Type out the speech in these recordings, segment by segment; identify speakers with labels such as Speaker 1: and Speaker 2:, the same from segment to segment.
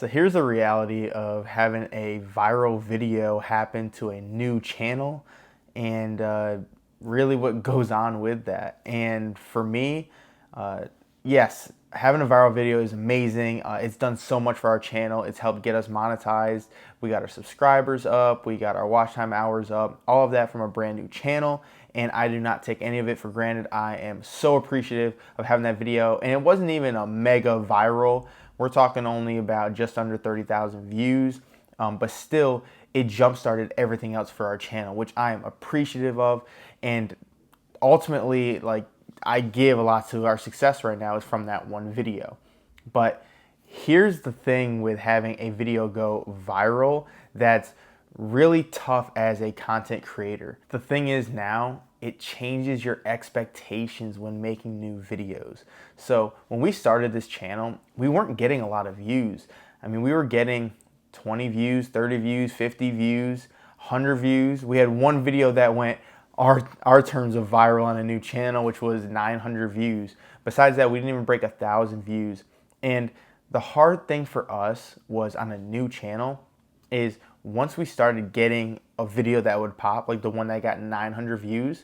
Speaker 1: So here's the reality of having a viral video happen to a new channel and really what goes on with that. And for me, uh, yes, having a viral video is amazing. It's done so much for our channel. It's helped get us monetized. We got our subscribers up. We got our watch time hours up. All of that from a brand new channel. And I do not take any of it for granted. I am so appreciative of having that video. And it wasn't even a mega viral. We're talking only about just under 30,000 views. But still, it jump-started everything else for our channel, which I am appreciative of. And ultimately, like, I give a lot to our success right now is from that one video. But here's the thing with having a video go viral that's really tough as a content creator. The thing is now, it changes your expectations when making new videos. So when we started this channel, we weren't getting a lot of views. I mean, we were getting 20 views, 30 views, 50 views, 100 views. We had one video that went our terms of viral on a new channel, which was 900 views. Besides that, we didn't even break 1,000 views. And the hard thing for us was on a new channel is once we started getting a video that would pop, like the one that got 900 views,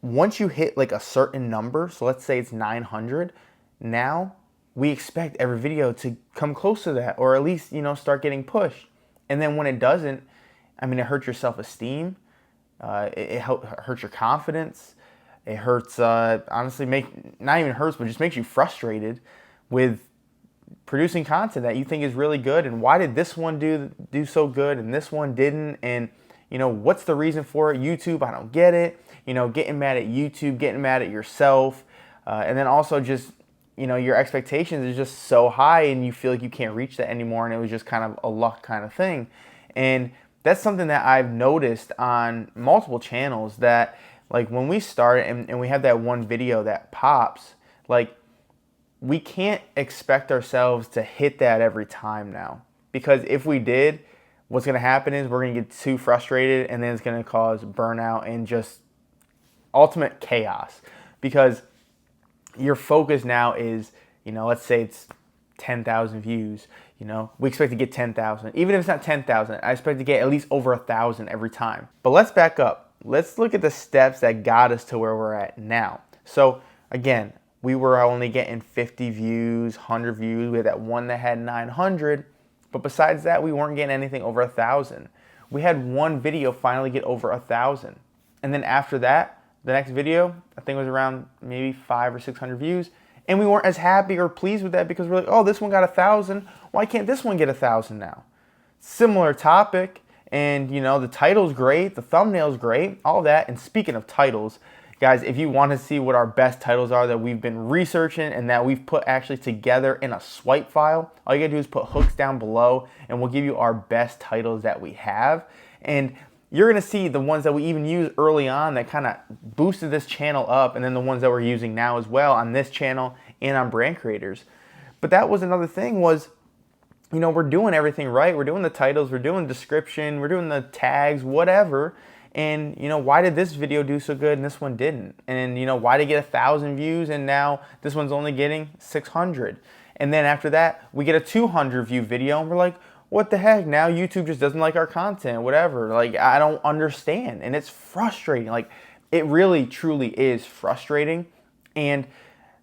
Speaker 1: once you hit like a certain number, so let's say it's 900, now we expect every video to come close to that, or at least, start getting pushed. And then when it doesn't, I mean, it hurts your self-esteem. It hurts your confidence. It hurts, honestly, not even hurts, but just makes you frustrated with producing content that you think is really good. And why did this one do so good and this one didn't? And, what's the reason for it? YouTube, I don't get it. Getting mad at YouTube, getting mad at yourself. And then also just, your expectations is just so high and you feel like you can't reach that anymore. And it was just kind of a luck kind of thing. And that's something that I've noticed on multiple channels that, like, when we start and we have that one video that pops, like, we can't expect ourselves to hit that every time now. Because if we did, what's going to happen is we're going to get too frustrated and then it's going to cause burnout and just ultimate chaos. Because your focus now is, let's say it's 10,000 views. We expect to get 10,000. Even if it's not 10,000, I expect to get at least over 1,000 every time. But let's back up. Let's look at the steps that got us to where we're at now. So again, we were only getting 50 views, 100 views. We had that one that had 900. But besides that, we weren't getting anything over 1,000. We had one video finally get over 1,000. And then after that, the next video, I think it was around maybe 500 or 600 views. And we weren't as happy or pleased with that because we're like, oh, this one got 1,000. Why can't this one get 1,000 now? Similar topic, and the title's great, the thumbnail's great, all that. And speaking of titles, guys, if you want to see what our best titles are that we've been researching and that we've put actually together in a swipe file, all you gotta do is put hooks down below and we'll give you our best titles that we have. And you're gonna see the ones that we even used early on that kind of boosted this channel up, and then the ones that we're using now as well on this channel and on Brand Creators. But that was another thing was, we're doing everything right. We're doing the titles, we're doing description, we're doing the tags, whatever. And, why did this video do so good and this one didn't? And, why did it get 1,000 views and now this one's only getting 600? And then after that, we get a 200 view video and we're like, what the heck? Now YouTube just doesn't like our content, whatever. Like, I don't understand. And it's frustrating. Like, it really, truly is frustrating. And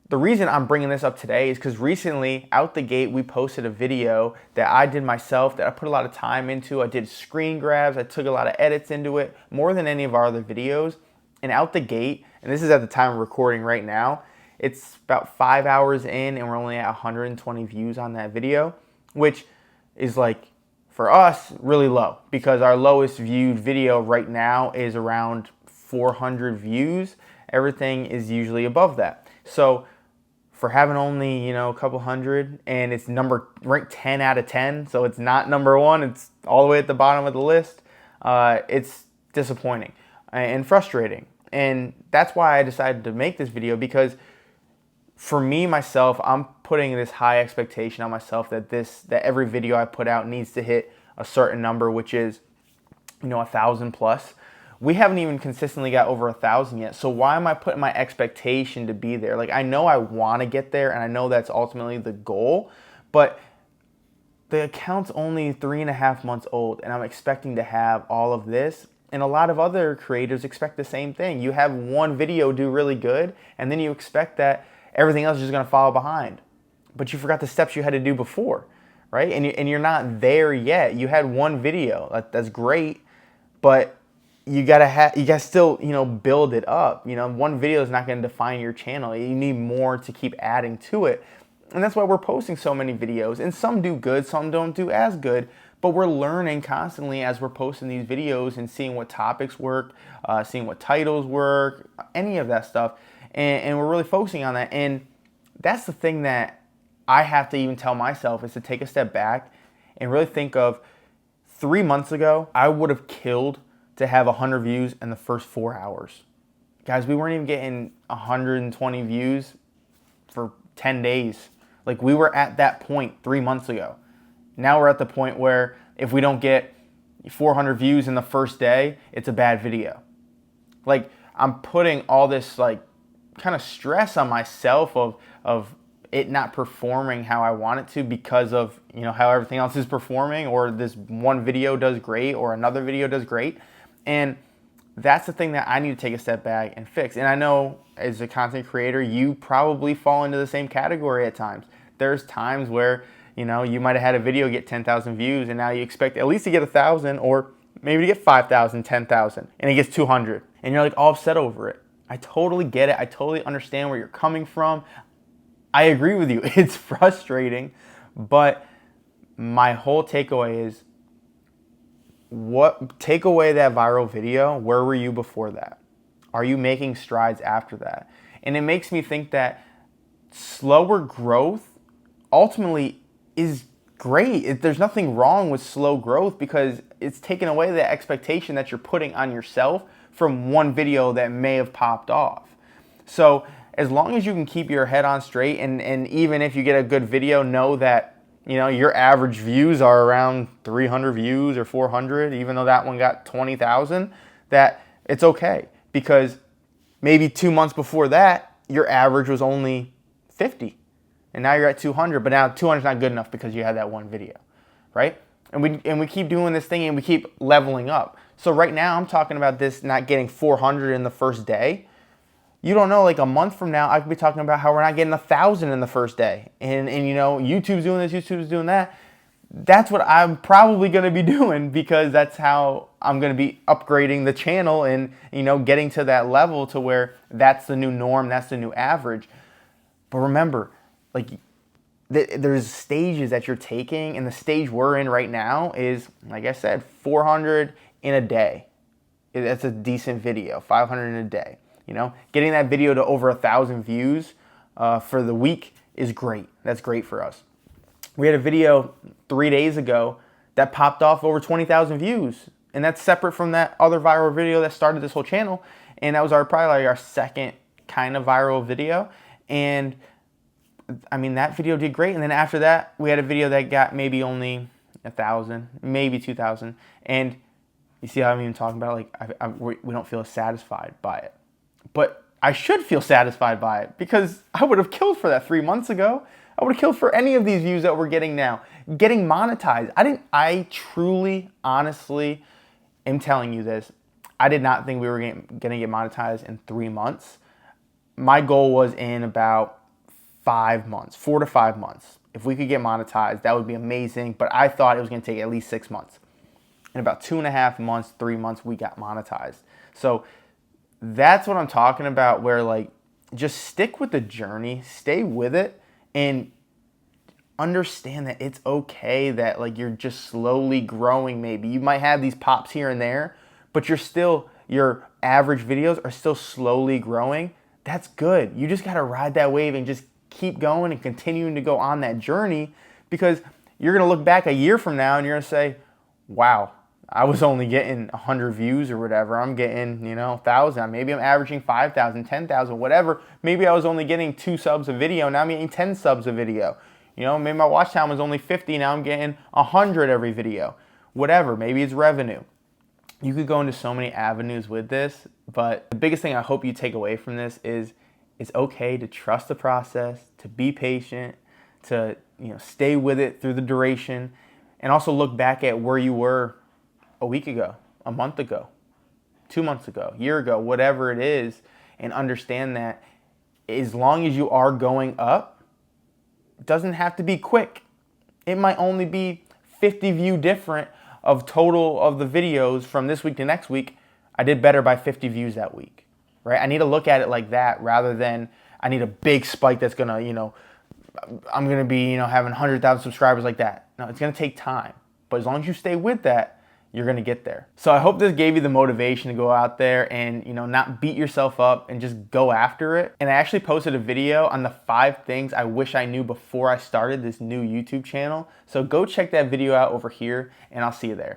Speaker 1: the reason I'm bringing this up today is because recently, out the gate, we posted a video that I did myself, that I put a lot of time into. I did screen grabs. I took a lot of edits into it, more than any of our other videos. And out the gate, and this is at the time of recording right now, it's about 5 hours in and we're only at 120 views on that video, which is, like, for us, really low, because our lowest viewed video right now is around 400 views. Everything is usually above that. So for having only, a couple hundred, and it's ranked 10 out of 10, so it's not number one, it's all the way at the bottom of the list, it's disappointing and frustrating. And that's why I decided to make this video, because for me, myself, I'm putting this high expectation on myself that every video I put out needs to hit a certain number, which is, 1,000 plus. We haven't even consistently got over 1,000 yet. So why am I putting my expectation to be there? Like, I know I want to get there and I know that's ultimately the goal, but the account's only 3.5 months old and I'm expecting to have all of this. And a lot of other creators expect the same thing. You have one video do really good and then you expect that everything else is just gonna follow behind. But you forgot the steps you had to do before, right? And you're not there yet. You had one video, that's great, but you gotta still, build it up. One video is not gonna define your channel. You need more to keep adding to it. And that's why we're posting so many videos. And some do good, some don't do as good. But we're learning constantly as we're posting these videos and seeing what topics work, seeing what titles work, any of that stuff. And we're really focusing on that. And that's the thing that I have to even tell myself, is to take a step back and really think of 3 months ago, I would have killed to have 100 views in the first 4 hours. Guys, we weren't even getting 120 views for 10 days. Like, we were at that point 3 months ago. Now we're at the point where if we don't get 400 views in the first day, it's a bad video. Like, I'm putting all this like kind of stress on myself of it not performing how I want it to because of, how everything else is performing, or this one video does great or another video does great. And that's the thing that I need to take a step back and fix. And I know as a content creator, you probably fall into the same category at times. There's times where, you might have had a video get 10,000 views and now you expect at least to get 1,000, or maybe to get 5,000, 10,000, and it gets 200. And you're like all upset over it. I totally get it. I totally understand where you're coming from. I agree with you. It's frustrating, but my whole takeaway is, take away that viral video. Where were you before that? Are you making strides after that? And it makes me think that slower growth ultimately is great. There's nothing wrong with slow growth, because it's taken away the expectation that you're putting on yourself from one video that may have popped off. So as long as you can keep your head on straight, and even if you get a good video, know that your average views are around 300 views or 400, even though that one got 20,000, that it's okay, because maybe 2 months before that, your average was only 50. And now you're at 200, but now 200 is not good enough because you had that one video, right? And we keep doing this thing and we keep leveling up. So right now I'm talking about this not getting 400 in the first day. You don't know, like a month from now, I could be talking about how we're not getting 1,000 in the first day. And YouTube's doing this, YouTube's doing that. That's what I'm probably going to be doing, because that's how I'm going to be upgrading the channel and, getting to that level to where that's the new norm, that's the new average. But remember, like, there's stages that you're taking, and the stage we're in right now is, like I said, 400 in a day. That's a decent video. 500 in a day. Getting that video to over 1,000 views for the week is great. That's great for us. We had a video 3 days ago that popped off over 20,000 views, and that's separate from that other viral video that started this whole channel. And that was probably our second kind of viral video. And I mean, that video did great. And then after that, we had a video that got maybe only 1,000, maybe 2,000. And you see how I'm even talking about, like, we don't feel satisfied by it. But I should feel satisfied by it, because I would have killed for that 3 months ago. I would have killed for any of these views that we're getting now. Getting monetized. I truly, honestly am telling you this. I did not think we were going to get monetized in 3 months. My goal was in about 5 months, 4 to 5 months. If we could get monetized, that would be amazing. But I thought it was going to take at least 6 months. In about 2.5 months, 3 months, we got monetized. So that's what I'm talking about, where, like, just stick with the journey, stay with it, and understand that it's okay that, like, you're just slowly growing. Maybe you might have these pops here and there, but your average videos are still slowly growing. That's good. You just got to ride that wave and just keep going and continuing to go on that journey, because you're going to look back a year from now and you're going to say, wow, I was only getting 100 views or whatever. I'm getting, 1,000. Maybe I'm averaging 5,000, 10,000, whatever. Maybe I was only getting 2 subs a video. Now I'm getting 10 subs a video. Maybe my watch time was only 50. Now I'm getting 100 every video. Whatever. Maybe it's revenue. You could go into so many avenues with this, but the biggest thing I hope you take away from this is it's okay to trust the process, to be patient, to stay with it through the duration, and also look back at where you were a week ago, a month ago, 2 months ago, a year ago, whatever it is, and understand that as long as you are going up, it doesn't have to be quick. It might only be 50 view different of total of the videos from this week to next week. I did better by 50 views that week, right? I need to look at it like that rather than I need a big spike that's gonna, I'm gonna be, having 100,000 subscribers like that. No, it's gonna take time. But as long as you stay with that, you're gonna get there. So I hope this gave you the motivation to go out there and not beat yourself up and just go after it. And I actually posted a video on the 5 things I wish I knew before I started this new YouTube channel. So go check that video out over here, and I'll see you there.